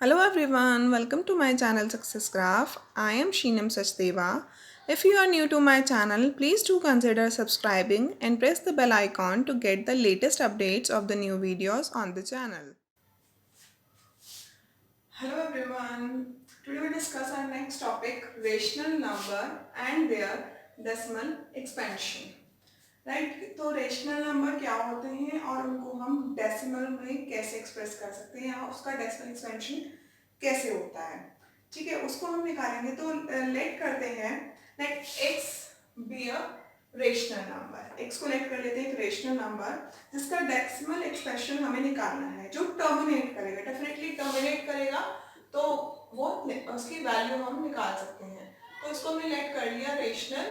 Hello everyone, welcome to my channel Success Graph. I am Sheenam Sachdeva. If you are new to my channel, please do consider subscribing and press the bell icon to get the latest updates of the new videos on the channel. Hello everyone. Today we discuss our next topic, rational number and their decimal expansion. Right तो rational number क्या होते हैं और उनको हम decimal में कैसे express कर सकते हैं या उसका डेसिमल एक्सपेंशन कैसे होता है। ठीक है, उसको हम निकालेंगे तो लेट करते हैं let x be a rational number. X को लेट कर लेते हैं एक रेशनल नंबर जिसका डेसिमल एक्सप्रेशन हमें निकालना है जो टर्मिनेट करेगा, डेफिनेटली टर्मिनेट करेगा तो वो उसकी वैल्यू हम निकाल सकते हैं। तो इसको हमने लेट कर लिया रेशनल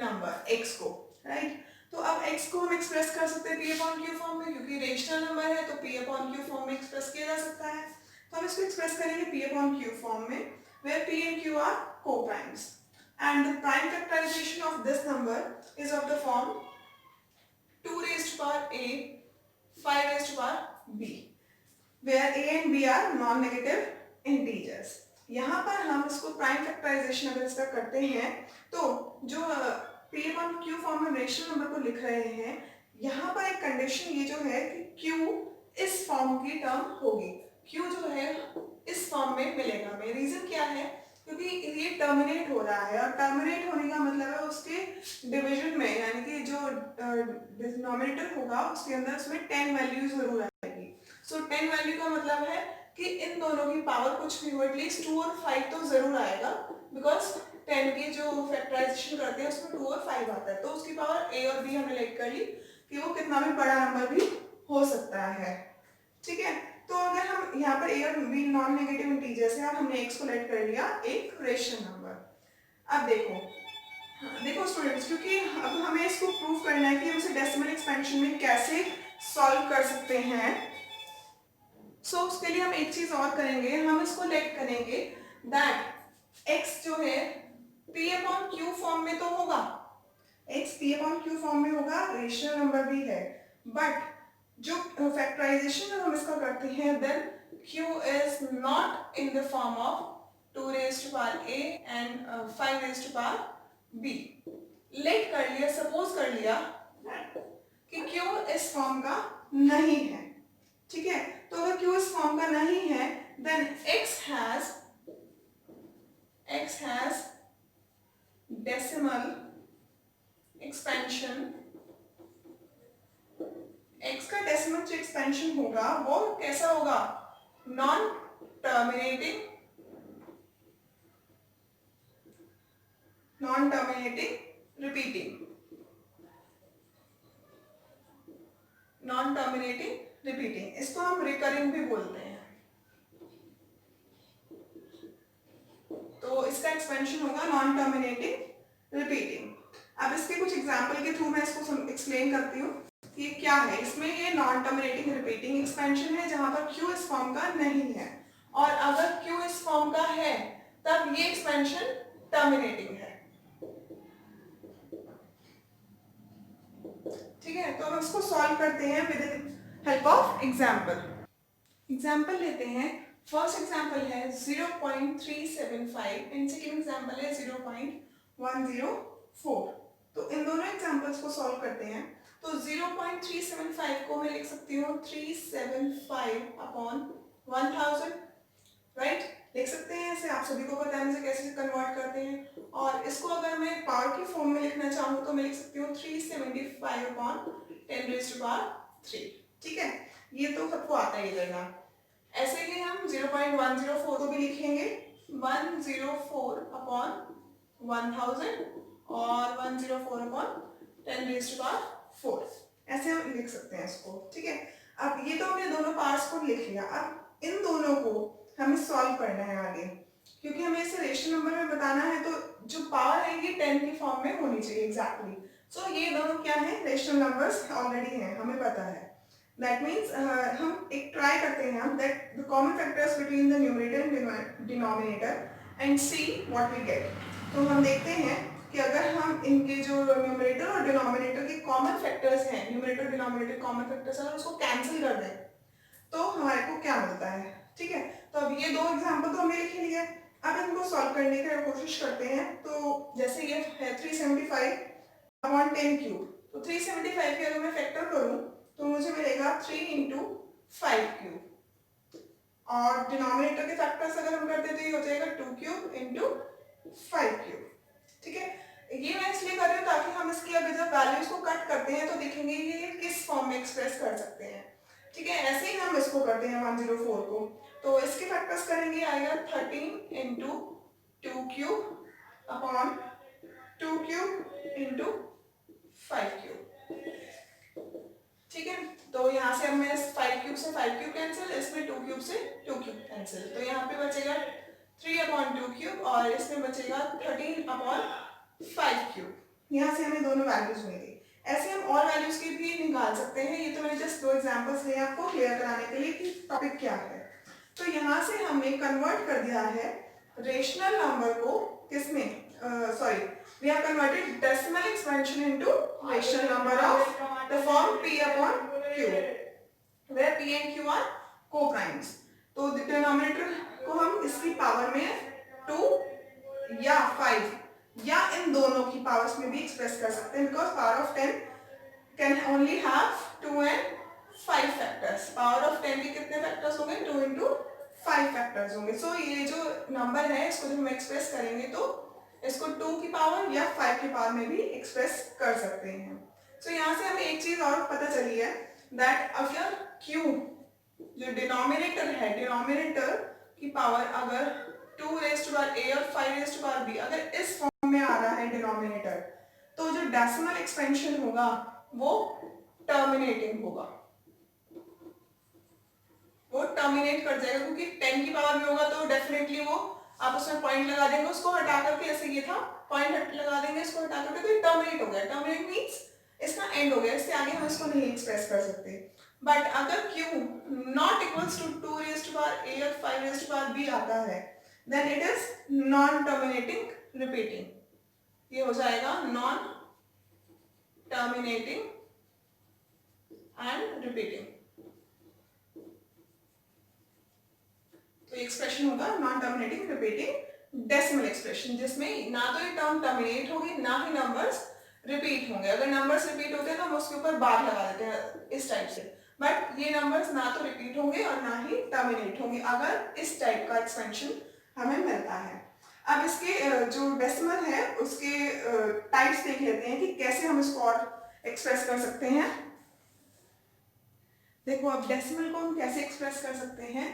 नंबर एक्स को, राइट। तो अब x को हम एक्सप्रेस कर सकते हैं p अपॉन q फॉर्म में, क्योंकि रेशनल नंबर है तो p अपॉन q फॉर्म में एक्सप्रेस किया जा सकता है। तो हम इसको एक्सप्रेस करेंगे p अपॉन q फॉर्म में, where p and q are co-primes and the prime factorization of this number is of the form 2 raised to power a 5 raised to power b, where a and b are non-negative integers। यहाँ पर हम इसको prime factorisation अगर इसका करते हैं तो जो p अपॉन q फॉर्म में रेशनल नंबर को लिख रहे हैं, यहाँ पर एक कंडीशन ये जो है कि q इस फॉर्म की टर्म होगी, q जो है इस फॉर्म में मिलेगा हमें। रीजन क्या है, क्योंकि ये टर्मिनेट हो रहा है और टर्मिनेट होने का मतलब है उसके डिवीजन में, यानी कि जो डिनोमिनेटर होगा उसके अंदर उसमें 10 वैल्यू जरूर आएगी। सो 10 वैल्यू का मतलब है कि इन दोनों की पावर कुछ भी हो, एटलीस्ट 2 और 5 तो जरूर आएगा, बिकॉज 10 की जो फैक्टराइजेशन करते हैं उसमें 2 और 5 आता है। तो उसकी पावर a और b हमने लेट कर ली कि वो कितना भी बड़ा नंबर भी हो सकता है। ठीक है, तो अगर हम यहाँ पर a और b नॉन नेगेटिव इंटीजर्स है और हमने x को लेट कर लिया एक रेशनल नंबर। अब देखो स्टूडेंट्स, क्योंकि अब हमें इसको प्रूव करना है कि हम इसे डेसिमल एक्सपेंशन में कैसे सॉल्व कर सकते हैं। सो उसके लिए हम एक चीज और करेंगे, हम इसको लेट करेंगे दैट x जो है p अपॉन q फॉर्म में तो होगा, x p upon q form में होगा, रेशनल नंबर भी है, बट जो फैक्टराइजेशन हम इसका करते हैं then q is not in the form of 2 raised to power a and 5 raised to power b। Let कर लिया, सपोज कर लिया कि q इस फॉर्म का नहीं है। ठीक है, तो अगर q इस फॉर्म का नहीं है then x has decimal expansion। x का डेसिमल जो एक्सपेंशन होगा वो कैसा होगा, नॉन टर्मिनेटिंग रिपीटिंग, इसको हम रिकरिंग भी बोलते हैं। तो इसका एक्सपेंशन होगा नॉन टर्मिनेटिंग रिपीटिंग। अब इसके कुछ एग्जांपल के थ्रू मैं इसको एक्सप्लेन करती हूँ ये क्या है। इसमें ये नॉन टर्मिनेटिंग रिपीटिंग एक्सपेंशन है जहां पर q इस फॉर्म का नहीं है, और अगर q इस फॉर्म का है तब ये एक्सपेंशन टर्मिनेटिंग है। ठीक है, तो हम इसको सॉल्व करते हैं विद हेल्प ऑफ एग्जाम्पल लेते हैं। फर्स्ट एग्जाम्पल है 0.375 एंड सेकेंड एग्जाम्पल है 0.104। तो इन दोनों एग्जाम्पल्स को सॉल्व करते हैं। तो 0.375 को मैं लिख सकती हूँ 375 अपॉन 1000, राइट, लिख सकते हैं ऐसे, आप सभी को पता है इसे कैसे कन्वर्ट करते हैं। और इसको अगर मैं पावर की फॉर्म में लिखना चाहूँ तो मैं लिख सकती हूँ 375 अपॉन 10 raised to power 3। ठीक है, ये तो सबको आता ही रहेगा। ऐसे ही हम 0.104 को भी लिखेंगे 104 अपॉन 1000 और 104 अपॉन 10 raised to power 4, ऐसे हम लिख सकते हैं इसको। ठीक है, अब ये तो हमने दोनों पार्ट्स को लिख लिया। अब इन दोनों को हमें सॉल्व करना है आगे, क्योंकि हमें इसे रेशनल नंबर में बताना है तो जो पावर है ये 10 की फॉर्म में होनी चाहिए एग्जैक्टली। सो ये दोनों क्या है, रेशनल नंबर्स ऑलरेडी हैं, हमें पता है। दैट मीन्स हम एक ट्राई करते हैं हम that the common factors between the numerator and denominator and see what we get. तो हम देखते हैं कि अगर हम इनके जो न्यूमरेटर और डिनोमिनेटर के कॉमन फैक्टर्स हैं, न्यूमरेटर डिनोमिनेटर कॉमन फैक्टर्स हैं, उसको कैंसिल कर दें तो हमारे को क्या मिलता है। ठीक है, तो अब ये दो सॉल्व करने की कोशिश करते हैं। तो जैसे ये है 375/10 क्यूब, तो 375 के अगर मैं फैक्टर करूं तो मुझे मिलेगा 3 इंटू 5 क्यूब, और डिनोमिनेटर के फैक्टर्स अगर हम करते तो ये हो जाएगा 2 क्यूब इंटू 5 क्यूब। ठीक है, ये मैं इसलिए कर रही हूँ ताकि हम इसकी अगर जब वैल्यूज को कट करते हैं तो देखेंगे ये किस फॉर्म में एक्सप्रेस कर सकते हैं। ठीक है, ऐसे ही हम इसको करते हैं 104 को, तो इसके फैक्टर्स करेंगे, आएगा 13 into 2 cube upon 2 cube into 5 cube. ठीक है, तो यहाँ से अब मैं 5 क्यूब से 5 क्यूब कैंसिल, इसमें 2 क्यूब से 2 क्यूब कैंसिल, तो यहाँ पे बचेगा 3/2 क्यूब और इसमें बचेगा 13/5 क्यूब। यहाँ से हमें दोनों वैल्यूज मिली। ऐसे हम और वैल्यूज की भी निकाल सकते हैं। ये तो मैंने जस्ट 2 एग्जांपल्स लिए आपको क्लियर कराने के लिए कि टॉपिक क्या है। तो यहाँ से हमने कन्वर्ट कर दिया है रेशनल नंबर को किसमें, we have converted decimal expansion into rational number of the form p upon q, where p and q are co-primes। तो डिनोमिनेटर को हम इसकी पावर में 2 या 5 या इन दोनों की पावर्स में भी एक्सप्रेस कर सकते हैं, because power of 10 can only have 2 and 5 factors. Power of 10 के कितने फैक्टर्स होंगे, 2 into 5 फैक्टर्स होंगे। सो ये जो नंबर है इसको जब हम एक्सप्रेस करेंगे तो इसको 2 की पावर या 5 की पावर में भी एक्सप्रेस कर सकते हैं। सो यहाँ से हमें एक चीज और पता चली है, दैट अगर q जो डिनोमिनेटर है, डिनोमिनेटर की पावर अगर 2 raised to power a और 5 raised to power b अगर इस फॉर्म में आ रहा है डिनोमिनेटर, तो जो डेसिमल एक्सपेंशन होगा वो टर्मिनेटिंग होगा, वो टर्मिनेट कर जाएगा, क्योंकि 10 की पावर में होगा तो डेफिनेटली वो आप उसमें पॉइंट लगा देंगे, उसको हटा करके, जैसे ये था पॉइंट लगा देंगे, इसको हटा करके, तो ये टर्मिनेट हो गया। टर्मिनेट मींस इसका एंड हो गया, इससे आगे हम इसको नहीं एक्सप्रेस कर सकते। बट अगर q not equals to 2 raised to power a और 5 raised to power b आता है, then it is non terminating repeating, ये हो जाएगा नॉन टर्मिनेटिंग एंड रिपीटिंग। तो एक्सप्रेशन होगा non terminating repeating decimal expression, जिसमें ना तो ये टर्म टर्मिनेट होगी ना ही नंबर्स रिपीट होंगे। अगर नंबर्स रिपीट होते हैं तो हम उसके ऊपर बार लगा देते हैं इस टाइप से, बट ये नंबर्स ना तो रिपीट होंगे और ना ही टर्मिनेट होंगे अगर इस टाइप का एक्सपेंशन हमें मिलता है। अब इसके जो डेसिमल है उसके टाइप्स देख लेते हैं कि कैसे हम इसको और एक्सप्रेस कर सकते हैं। देखो, अब डेसिमल को हम कैसे एक्सप्रेस कर सकते हैं।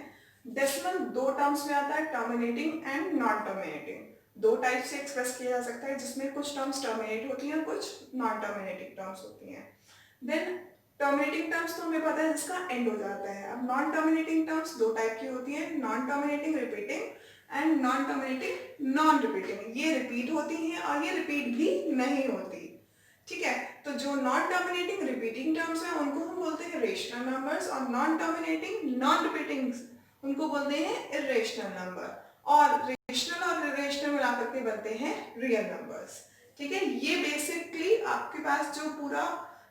डेसिमल 2 टर्म्स में आता है, terminating and non terminating. 2 type से एक्सप्रेस किया जा सकता है, जिसमें कुछ टर्म्स टर्मिनेट होती हैं, कुछ नॉन टर्मिनेटिंग टर्म्स होती हैं। देन टर्मिनेटिंग टर्म्स तो हमें पता है जिसका एंड हो जाता है। अब नॉन टर्मिनेटिंग टर्म्स 2 टाइप की होती हैं, non terminating repeating and non terminating non repeating. ये रिपीट होती हैं और ये रिपीट भी नहीं होती। ठीक है, तो जो नॉन टर्मिनेटिंग रिपीटिंग टर्म्स हैं उनको हम बोलते हैं रेशनल नंबर्स, और नॉन टर्मिनेटिंग नॉन रिपीटिंग उनको बोलते हैं इरेशनल नंबर, और रेशनल और इरेशनल मिलाकर के बनते हैं रियल नंबर्स। ठीक है, ये बेसिकली आपके पास जो पूरा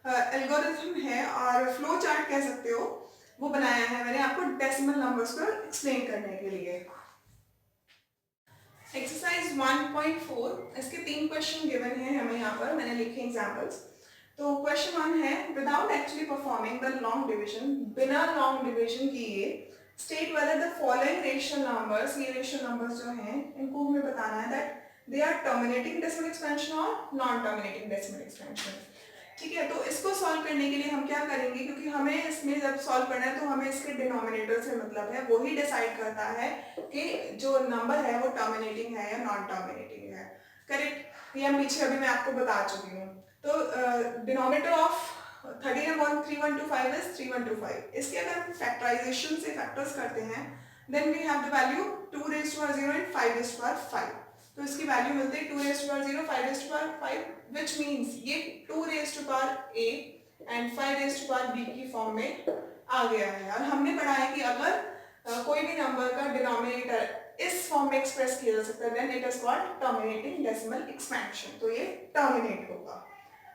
एल्गोरिथम है और फ्लो चार्ट कह सकते हो वो बनाया है मैंने आपको डेसिमल नंबर्स को एक्सप्लेन करने के लिए। एक्सरसाइज 1.4, इसके 3 क्वेश्चन गिवन है हमें यहाँ पर, मैंने लिखे एग्जांपल्स। तो क्वेश्चन 1 है, without actually performing the long division, बिना लॉन्ग डिवीजन किए state whether the following rational numbers, ये रेशनल नंबर्स जो हैं इनको हमें बताना है that they are terminating decimal expansion और नॉन टर्मिनेटिंग डेसिमल एक्सपेंशन। ठीक है, तो इसको सॉल्व करने के लिए हम क्या करेंगे, क्योंकि हमें इसमें जब सॉल्व करना है तो हमें इसके डिनोमिनेटर से मतलब है, वही डिसाइड करता है कि जो नंबर है वो टर्मिनेटिंग है या नॉन टर्मिनेटिंग है। करेक्ट, ये पीछे अभी मैं आपको बता चुकी हूँ। तो डिनोमिनेटर ऑफ 13/3125 इज 3125। इसके अगर हम फैक्टराइजेशन से फैक्टर्स करते हैं, then we have the value 2 raised to power 0 and 5 raised to power 5। तो इसकी वैल्यू मिलती है 2 raised to power 0, 5 raised to power 5, which means ये 2 raised to power a and 5 raised to power b की form में आ गया है। और हमने पढ़ा है कि अगर कोई भी नंबर का डिनोमिनेटर इस फॉर्म में एक्सप्रेस किया जा सकता है, then it is called terminating decimal expansion, तो ये टर्मिनेट होगा।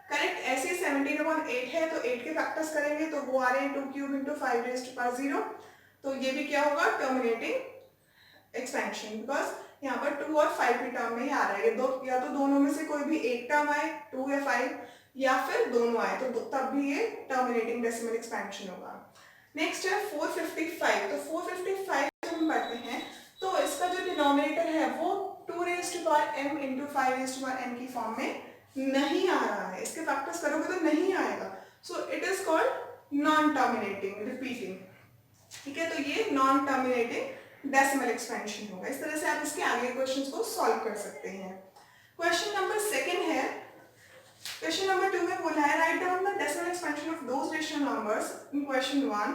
करेक्ट, ऐसे 17/8 है तो 8 के फैक्टर्स करेंगे तो वो आ रहे हैं 2 cube into 5 raised to power 0, तो ये भी क्या होगा, टर्मिनेटिंग एक्सपेंशन, बिकॉज यहाँ पर 2 और 5 की टर्म में ही आ रहा है, या तो दोनों में से कोई भी एक टर्म आए 2 या 5, या फिर दोनों आए तो तब भी ये टर्मिनेटिंग डेसिमल एक्सपेंशन होगा। नेक्स्ट है 455। तो 455 जब हम पढ़ते हैं तो इसका जो डिनोमिनेटर है वो 2 raise to power m into 5 raise to power n की फॉर्म में नहीं आ रहा है, इसके फैक्टर्स करोगे तो नहीं आएगा, so it is called non terminating repeating. ठीक है, तो ये नॉन टर्मिनेटिंग डेसिमल एक्सपेंशन होगा। इस तरह से आप इसके आगे क्वेश्चंस को सॉल्व कर सकते हैं। क्वेश्चन नंबर सेकंड है, क्वेश्चन नंबर 2 में बोला है write down the decimal expansion of those rational numbers in question 1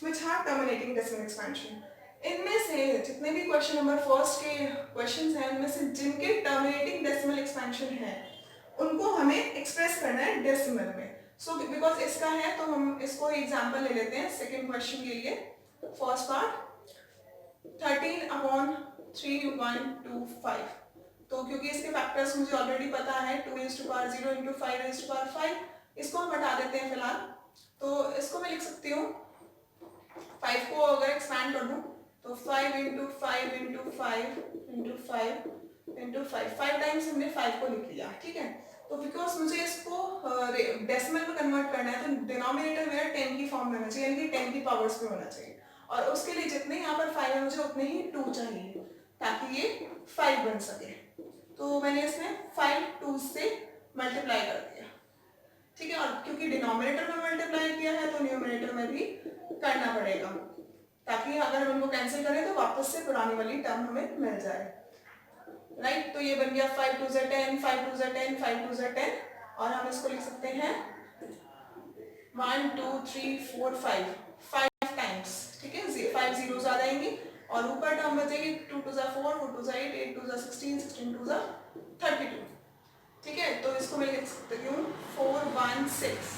which have terminating decimal expansion. इनमें से जितने भी क्वेश्चन नंबर फर्स्ट के क्वेश्चंस हैं उनमें से जिनके टर्मिनेटिंग डेसिमल एक्सपेंशन है उनको हमें एक्सप्रेस करना है डेसिमल में। सो बिकॉज इसका है तो हम इसको एग्जांपल ले लेते हैं सेकंड क्वेश्चन के लिए। First part 13/3 1 2 5। तो क्योंकि इसके फैक्टर्स मुझे ऑलरेडी पता है 2 raise to power 0 into 5 raise to power 5, इसको हम हटा देते हैं फिलहाल। तो इसको मैं लिख सकती हूँ 5 को अगर एक्सपैंड कर दूँ तो 5 into 5 into 5 into 5 into 5 times हमने 5 को लिख लिया। ठीक है, तो बिकॉज मुझे इसको डेसिमल में कन्वर्ट करना है तो डिनोमिनेटर मेरा 10 की फॉर्म में होना चाहिए, यानी कि 10 की पावर्स में होना चाहिए, और उसके लिए जितने यहाँ पर 5 है मुझे उतने ही 2 चाहिए ताकि ये 5 बन सके। तो मैंने इसमें 5 2 से मल्टीप्लाई कर दिया। ठीक है, और क्योंकि डिनोमिनेटर में मल्टीप्लाई किया है तो न्यूमरेटर में भी करना पड़ेगा ताकि अगर हम इनको कैंसिल करें तो वापस से पुरानी वाली टर्म हमें मिल जाए। राइट, तो ये बन गया 5 2 10 5 2 10 5 2 10, और हम इसको लिख सकते हैं 1 2 3 4 5 टाइम्स। ठीक है, 5 जीरोस आ जाएंगी और ऊपर टर्म बचेगी 2 2 4 4 2 8 8 2 16 16 2 32। ठीक है, तो इसको मैं लिख सकती हूँ 416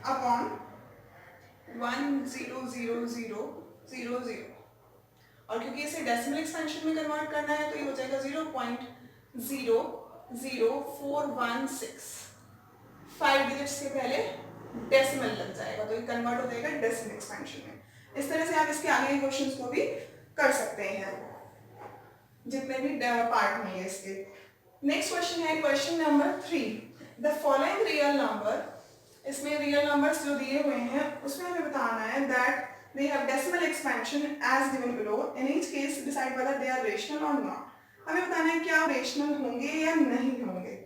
अपॉन 1 0 0 0 0 0, और क्योंकि इसे डेसिमल एक्सपेंशन में कन्वर्ट करना है तो ये हो जाएगा 0.00416। 5 डिजिट्स के पहले डेसिमल लग जाएगा तो ये कन्वर्ट हो जाएगा डेसिमल एक्सपेंशन में। इस तरह से आप इसके आगे के क्वेश्चंस को भी कर सकते हैं जितने भी पार्ट में है इसके। नेक्स्ट क्वेश्चन है question number 3। The following real number, इसमें रियल नंबर्स जो दिए हुए हैं उसमें हमें बताना है that they have decimal expansion as given below. In each case decide whether they are rational or not. हमें बताना है क्या रेशनल होंगे या नहीं होंगे।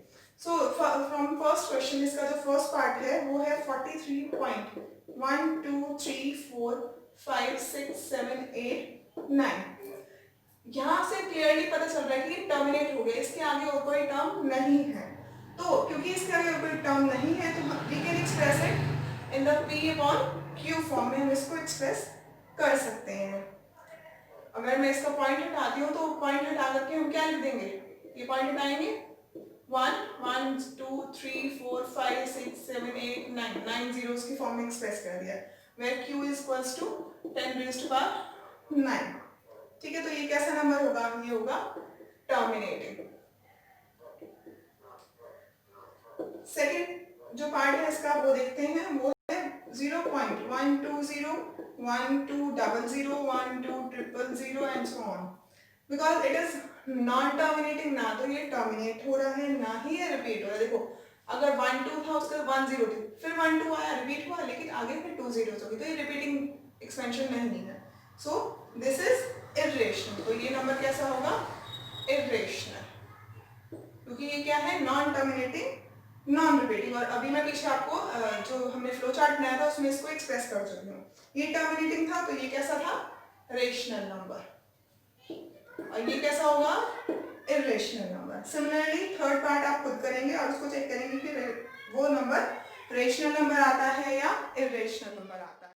सो फ्रॉम फर्स्ट क्वेश्चन इसका जो फर्स्ट पार्ट है वो है 43.1 2 3 4 5 6 7 8 9। यहाँ से क्लियरली पता चल रहा है कि टर्मिनेट हो गया, इसके आगे और कोई टर्म नहीं है। तो क्योंकि इसके आगे और कोई टर्म नहीं है तो we can express it in the P upon Q form में हम इसको एक्सप्रेस कर सकते हैं। अगर मैं इसका पॉइंट हटाती हूँ तो पॉइंट हटा करके हम क्या लिख देंगे, ये पॉइंट हटाएंगे 1 1 2 3 4 5 6 7 8 9 9 जीरोस की फॉर्म में एक्सप्रेस कर दिया, where Q is equals to 10 raised to power 9। ठीक है, तो ये कैसा नंबर होगा, ये होगा टर्मिनेटिंग। सेकेंड जो पार्ट है इसका वो देखते हैं, वो 0.120 1200 1200 and so on, because it is non terminating, ना तो ये टर्मिनेट हो रहा है ना ही ये रिपीट हो रहा है। देखो अगर 1 2 था उसके 1 0 थी, फिर 1 2 आया रिपीट हुआ, लेकिन आगे फिर 2 zeros होगी, तो ये रिपीटिंग एक्सपेंशन नहीं है। So this is irrational. तो ये नंबर कैसा होगा, इर्रेशनल, क्योंकि ये क्या है, नॉन टर्मिनेटिंग नॉन रिपीटिंग। और अभी मैं पीछे आपको जो हमने फ्लो चार्ट बनाया था उसमें इसको एक्सप्रेस कर चुकी हूँ। ये टर्मिनेटिंग था तो ये कैसा था, रेशनल नंबर, और ये कैसा होगा, irrational number. Similarly third part आप खुद करेंगे और उसको चेक करेंगे कि वो नंबर रेशनल नंबर आता है या इर्रेशनल नंबर आता है।